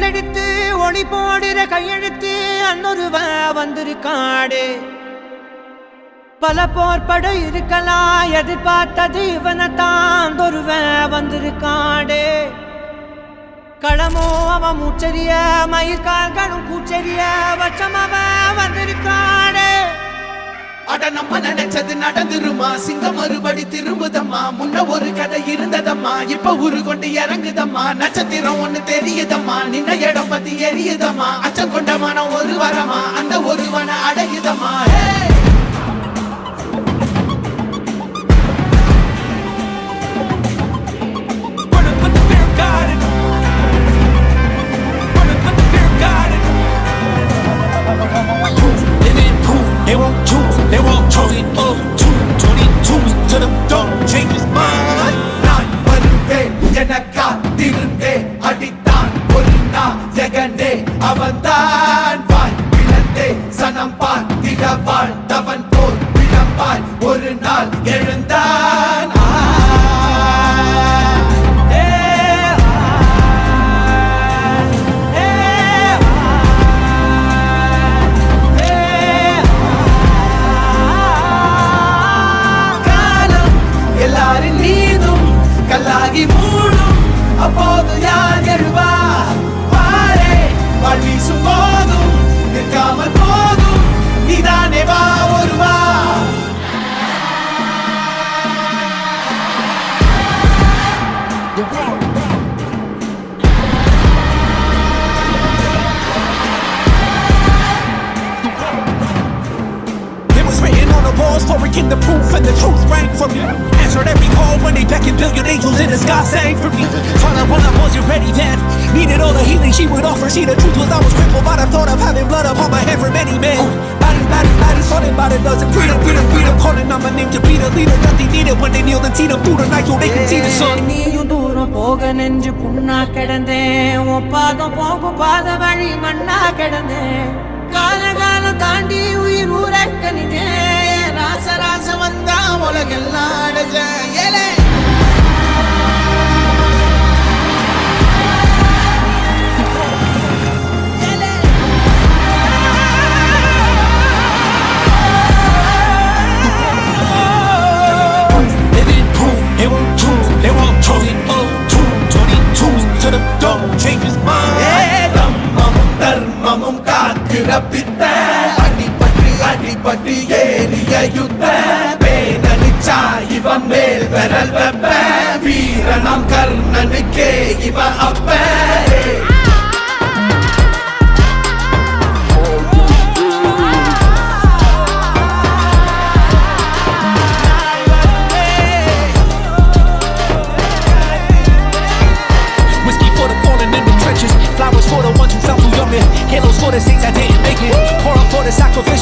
கையெழுத்து ஒளி போடுற கையெழுத்து அன்னொருவ வந்திருக்காடு பல போர்பட இருக்கலாம் எதிர்பார்த்தது இவனைத்தான் ஒருவ வந்திருக்காடு களமோ அவன் மூச்சரிய மயிர்கால்களும் கூச்சரிய வச்சம் அவன் வந்திருக்காடு அட நம்ம நினைச்சது நடந்துருமா சிங்கம் மறுபடி திரும்புதம்மா முன்ன ஒரு கதை இருந்ததம்மா இப்ப ஊரு கொண்டு இறங்குதம்மா நட்சத்திரம் ஒண்ணு தெரியுதம்மா நின்ன இடம் பத்தி எரியுதம்மா அச்சம் கொண்ட மனம் ஒரு வரமா அந்த ஒருவனை அடையுதம்மா They won't choose, they won't choose it. 222 to the door, change his mind. நான் வருவேன் எனக்கா திருந்தே அடித்தான் ஒரு நாள் ஜெகனே அவன்தான் வாய் பிளந்தே சனம் பார்த்திட வாழ்ந்தவன் போல் விளம்பாய் ஒரு நாள் எழுந்தான் எல்லாரின் மீதும் கல்லாகி மூடும் அப்போது யார் எழுவா பாரே வாழ் வீசும் போதும் நிற்காமல் போதும் நீதானே வா ஒருவா Walls for a king, the proof and the truth rang from me. Answered every call when they beckoned, billion angels in the sky sang for me. Found out when I wasn't ready then. Needed all the healing she would offer. See, the truth was I was crippled by the thought of having blood upon my head for many men. Bodies, falling by the dozen. Freedom, calling on my name to be the leader that they needed when they kneeled and seen them through the night so they could see the sun. நீயும் தூரம் போக நெஞ்சு புண்ணா கிடந்தேன் உன் பாதம் போகும் பாத வழி மண்ணா கிடந்தேன் காலம் தாண்டி உயிர் ஊரக்கணிதேன் ராச வந்தா உலகெல்லாம் அடைஞ்ச ஏலே They won't choose, they won't choose it. 222 to the door, change his mind. தம்மமும் தர்மமும் காக்கிற பித்த அடிபட்டு ஏறிய யுத்த பேனலிச்சா இவன் மேல் விரல் வெப்ப வீரனாம் கர்ணனுக்கே இவ அப்ப Flowers for the ones who fell too young, halos for the saints that didn't make it. Pour up for the sacrifice.